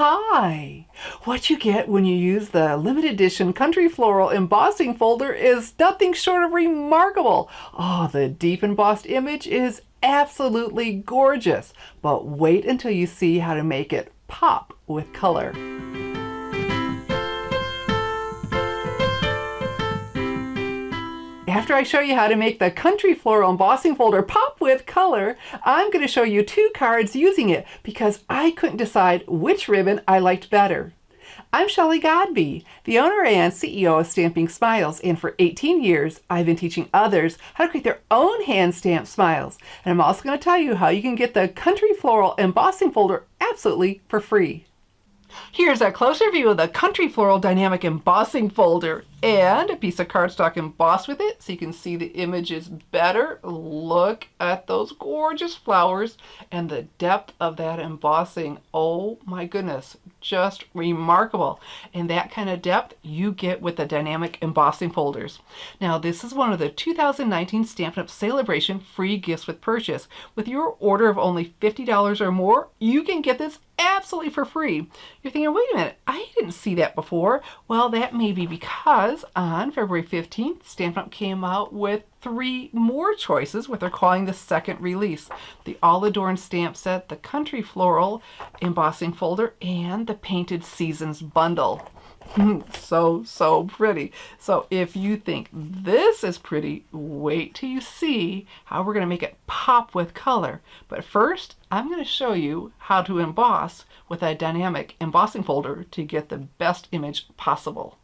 Hi! What you get when you use the limited edition Country Floral Embossing folder is nothing short of remarkable. Oh, the deep embossed image is absolutely gorgeous. But wait until you see how to make it pop with color. After I show you how to make the Country Floral Embossing folder pop with color, I'm going to show you 2 cards using it because I couldn't decide which ribbon I liked better. I'm Shelley Godby, the owner and CEO of Stamping Smiles, and for 18 years I've been teaching others how to create their own hand-stamped smiles. And I'm also going to tell you how you can get the Country Floral Embossing folder absolutely for free. Here's a closer view of the Country Floral Dynamic Embossing folder and a piece of cardstock embossed with it so you can see the images better. Look at those gorgeous flowers and the depth of that embossing. Oh my goodness, just remarkable. And that kind of depth you get with the dynamic embossing folders. Now this is one of the 2019 Stampin' Up! Celebration free gifts with purchase. With your order of only $50 or more, you can get this absolutely for free. You're thinking, wait a minute, I didn't see that before. Well, that may be because on February 15th, Stampin' Up! Came out with 3 more choices, what they're calling the second release. The All Adorned Stamp Set, the Country Floral Embossing Folder, and the Painted Seasons Bundle. So pretty. So if you think this is pretty, wait till you see how we're going to make it pop with color. But first, I'm going to show you how to emboss with a dynamic embossing folder to get the best image possible.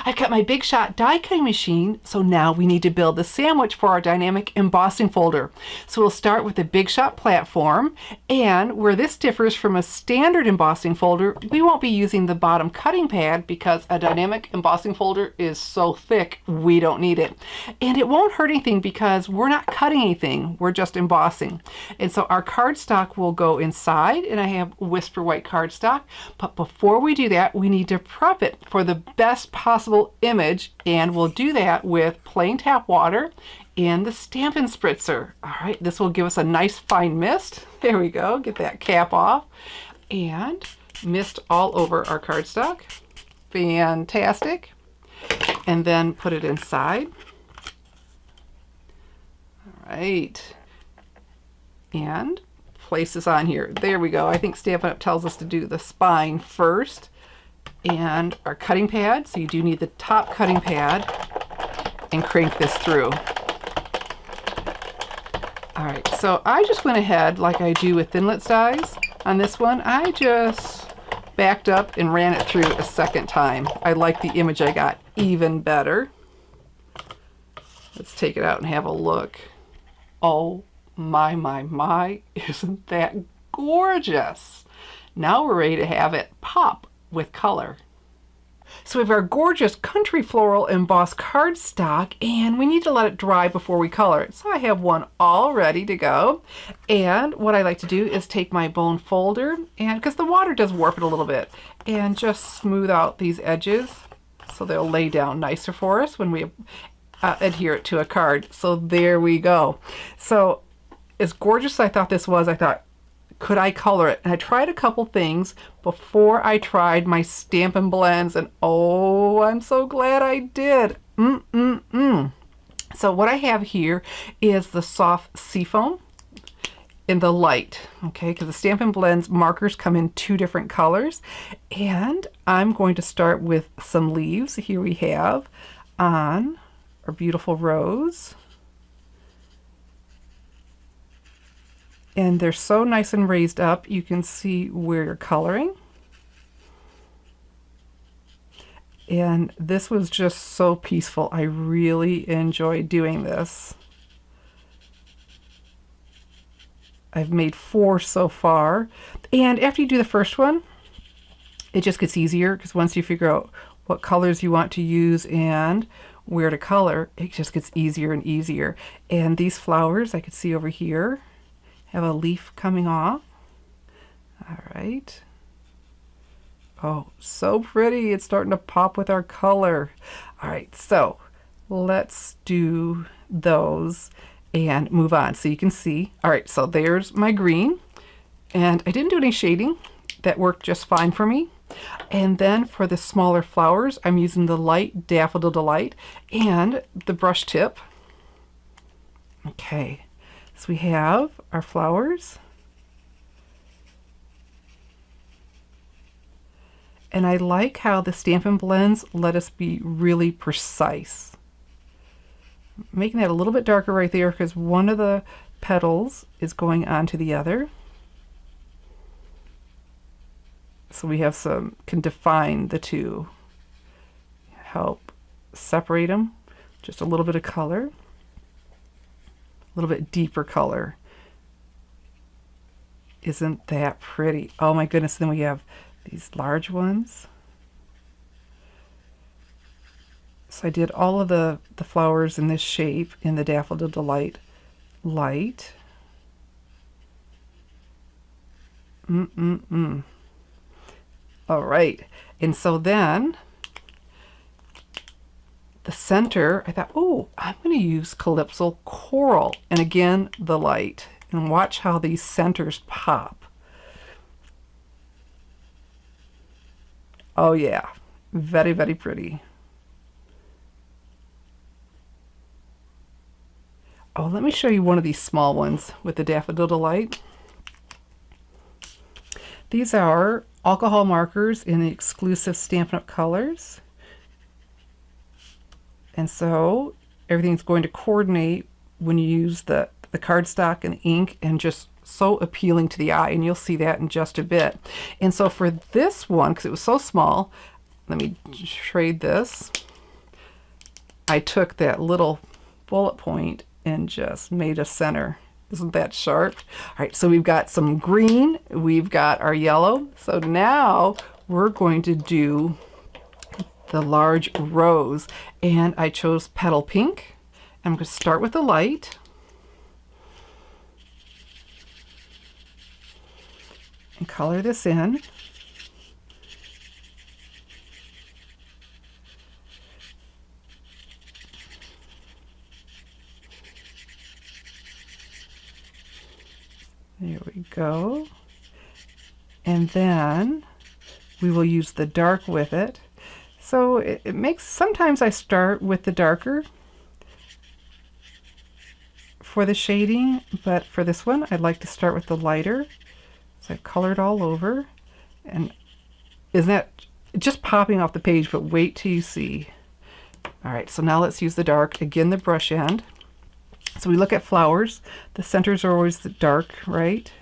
I've got my Big Shot die cutting machine, so now we need to build the sandwich for our dynamic embossing folder. So we'll start with the Big Shot platform, and where this differs from a standard embossing folder, we won't be using the bottom cutting pad because a dynamic embossing folder is so thick we don't need it. And it won't hurt anything because we're not cutting anything, we're just embossing. And so our cardstock will go inside, and I have Whisper White cardstock, but before we do that, we need to prep it for the best possible image, and we'll do that with plain tap water and the Stampin' Spritzer. All right, this will give us a nice fine mist. There we go, get that cap off, and mist all over our cardstock. Fantastic. And then put it inside. All right, and place this on here. There we go. I think Stampin' Up! Tells us to do the spine first. And our cutting pad, so you do need the top cutting pad, and crank this through. All right, so I just went ahead like I do with Thinlits dies. On this one, I just backed up and ran it through a second time. I like the image I got even better. Let's take it out and have a look. Oh my, isn't that gorgeous? Now we're ready to have it pop with color. So we have our gorgeous Country Floral embossed cardstock, and we need to let it dry before we color it. So I have one all ready to go. And what I like to do is take my bone folder, and because the water does warp it a little bit, and just smooth out these edges so they'll lay down nicer for us when we adhere it to a card. So there we go. So as gorgeous as I thought this was, I thought, could I color it? And I tried a couple things before I tried my Stampin' Blends, and oh, I'm so glad I did. So what I have here is the soft seafoam in the light, okay, because the Stampin' Blends markers come in 2 different colors. And I'm going to start with some leaves. Here we have on our beautiful rose. And they're so nice and raised up, you can see where you're coloring. And this was just so peaceful. I really enjoyed doing this. I've made 4 so far. And after you do the first one, it just gets easier because once you figure out what colors you want to use and where to color, it just gets easier and easier. And these flowers I could see over here have a leaf coming off. All right. Oh, so pretty. It's starting to pop with our color. All right, so let's do those and move on so you can see. All right, so there's my green, and I didn't do any shading. that worked just fine for me. And then for the smaller flowers, I'm using the light Daffodil Delight and the brush tip. Okay, so we have our flowers. And I like how the Stampin' Blends let us be really precise. Making that a little bit darker right there because one of the petals is going onto the other. So we have can define the two. Help separate them. Just a little bit of color. A little bit deeper color. Isn't that pretty? Oh my goodness, then we have these large ones. So I did all of the flowers in this shape in the Daffodil Delight light. All right, and so then the center, I thought, oh, I'm going to use Calypso Coral, and again the light, and watch how these centers pop. Oh yeah, very, very pretty. Oh, let me show you one of these small ones with the Daffodil Delight. These are alcohol markers in the exclusive Stampin' Up! Colors. And so everything's going to coordinate when you use the cardstock and ink, and just so appealing to the eye, and you'll see that in just a bit. And so for this one, because it was so small, let me trade this. I took that little bullet point and just made a center. Isn't that sharp? All right, so we've got some green, we've got our yellow. So now we're going to do the large rose, and I chose Petal Pink. I'm going to start with the light. And color this in. There we go. And then we will use the dark with it. So it makes, sometimes I start with the darker for the shading, but for this one I'd like to start with the lighter. So I colored all over, and isn't that just popping off the page, but wait till you see. All right, so now let's use the dark, again the brush end. So we look at flowers, the centers are always the dark, right?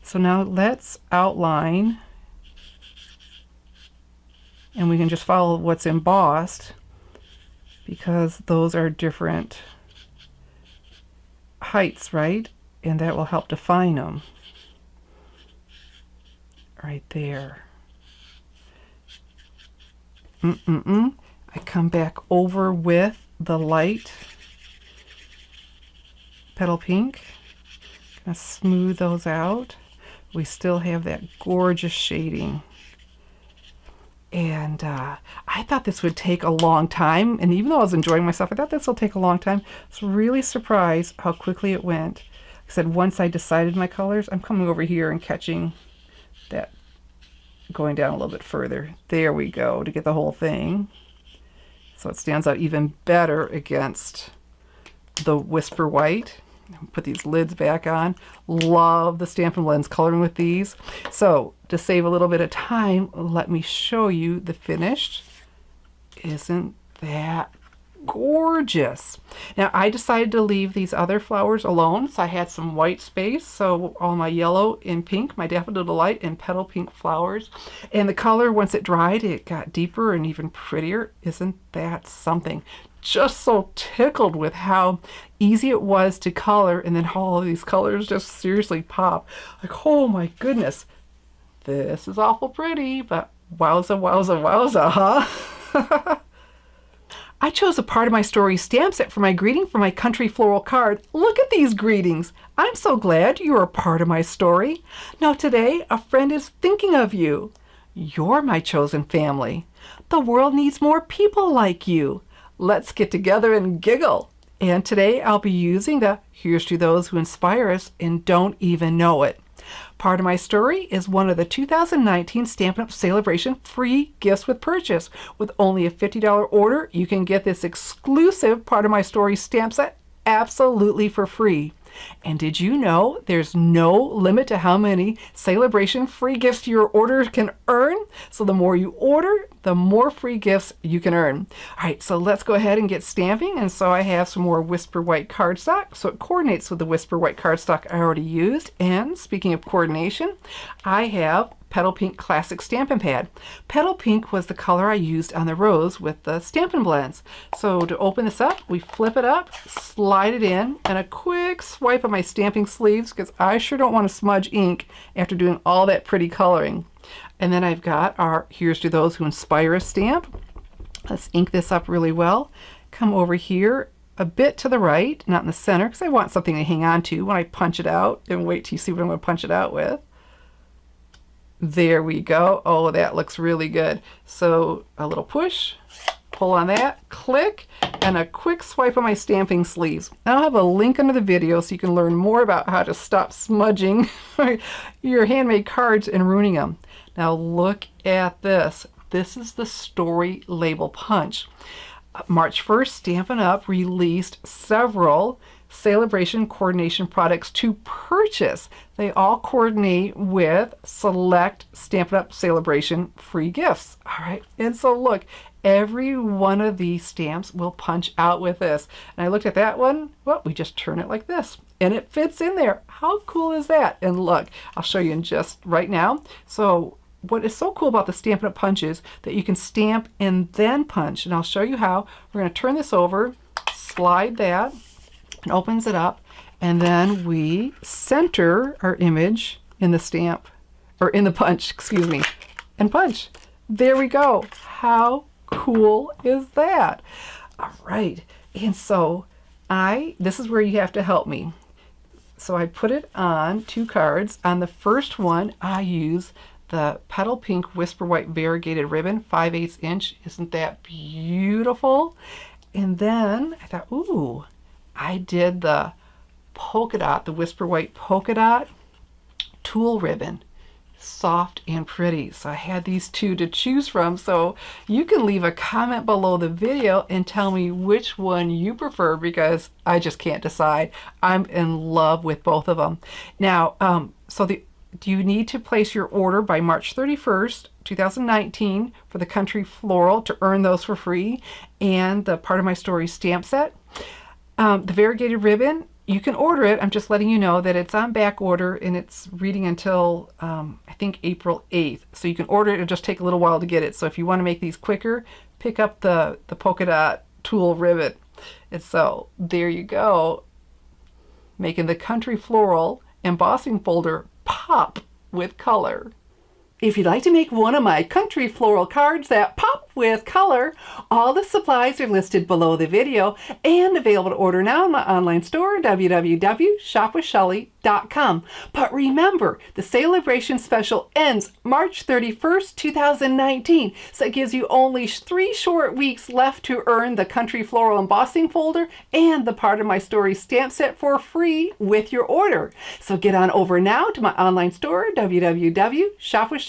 So now let's outline, and we can just follow what's embossed because those are different heights, right? And that will help define them. Right there. I come back over with the light Petal Pink. Gonna smooth those out. We still have that gorgeous shading. And I thought this would take a long time, and even though I was enjoying myself, I thought this will take a long time. I was really surprised how quickly it went. Like I said, once I decided my colors, I'm coming over here and catching that, going down a little bit further. There we go, to get the whole thing. So it stands out even better against the Whisper White. Put these lids back on. Love the Stampin' Blends coloring with these. So to save a little bit of time, let me show you the finished. Isn't that gorgeous? Now I decided to leave these other flowers alone, so I had some white space. So all my yellow and pink, my Daffodil Delight and Petal Pink flowers. And the color, once it dried, it got deeper and even prettier. Isn't that something? Just so tickled with how easy it was to color, and then how all these colors just seriously pop. Like, oh my goodness, this is awful pretty, but wowza, wowza, wowza, huh? I chose a part of my story stamp set for my greeting for my country floral card. Look at these greetings. I'm so glad you're a part of my story. Now today, a friend is thinking of you. You're my chosen family. The world needs more people like you. Let's get together and giggle. And today I'll be using the Here's to Those Who Inspire Us and Don't Even Know It. Part of my story is one of the 2019 Stampin' Up! Celebration free gifts with purchase. With only a $50 order, you can get this exclusive Part of My Story stamp set absolutely for free. And did you know there's no limit to how many celebration free gifts your order can earn? So the more you order, the more free gifts you can earn. All right, so let's go ahead and get stamping. And so I have some more Whisper White cardstock, so it coordinates with the Whisper White cardstock I already used. And speaking of coordination, I have Petal Pink Classic Stampin' Pad. Petal Pink was the color I used on the rose with the Stampin' blends. So to open this up, we flip it up, slide it in, and a quick swipe of my stamping sleeves because I sure don't want to smudge ink after doing all that pretty coloring. And then I've got our Here's to Those Who Inspire Us stamp. Let's ink this up really well. Come over here a bit to the right, not in the center, because I want something to hang on to when I punch it out. And wait till you see what I'm going to punch it out with. There we go. Oh, that looks really good. So a little push, pull on that, click, and a quick swipe on my stamping sleeves. I'll have a link under the video so you can learn more about how to stop smudging your handmade cards and ruining them. Now look at this. This is the story label punch. March 1st, Stampin' Up! Released several celebration coordination products to purchase. They all coordinate with select Stampin' Up! Celebration free gifts. All right, and so look, every one of these stamps will punch out with this. And I looked at that one, well, we just turn it like this and it fits in there. How cool is that? And look, I'll show you in just right now. So what is so cool about the Stampin' Up! Punches that you can stamp and then punch, and I'll show you how. We're going to turn this over, slide that, and opens it up, and then we center our image in the stamp, or in the punch, excuse me, and punch. There we go. How cool is that? All right, and so this is where you have to help me. So I put it on 2 cards. On the first one, I use the Petal Pink Whisper White variegated ribbon, 5/8 inch. Isn't that beautiful? And then I thought, ooh, I did the polka dot, the Whisper White polka dot tulle ribbon. Soft and pretty. So I had these 2 to choose from. So you can leave a comment below the video and tell me which one you prefer because I just can't decide. I'm in love with both of them. Now, do you need to place your order by March 31st, 2019 for the Country Floral to earn those for free and the Part of My Story stamp set? The variegated ribbon, you can order it. I'm just letting you know that it's on back order and it's reading until I think April 8th. So you can order it. It'll just take a little while to get it. So if you want to make these quicker, pick up the polka dot tulle ribbon. And so there you go, making the Country Floral embossing folder pop with color. If you'd like to make one of my Country Floral cards that pop with color, all the supplies are listed below the video and available to order now in my online store, www.shopwithshelly.com. But remember, the celebration special ends March 31st, 2019, so it gives you only 3 short weeks left to earn the Country Floral embossing folder and the Part of My Story stamp set for free with your order. So get on over now to my online store, www.shopwithshelly.com.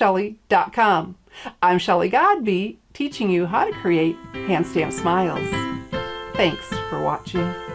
I'm Shelly Godby, teaching you how to create hand stamped smiles. Thanks for watching.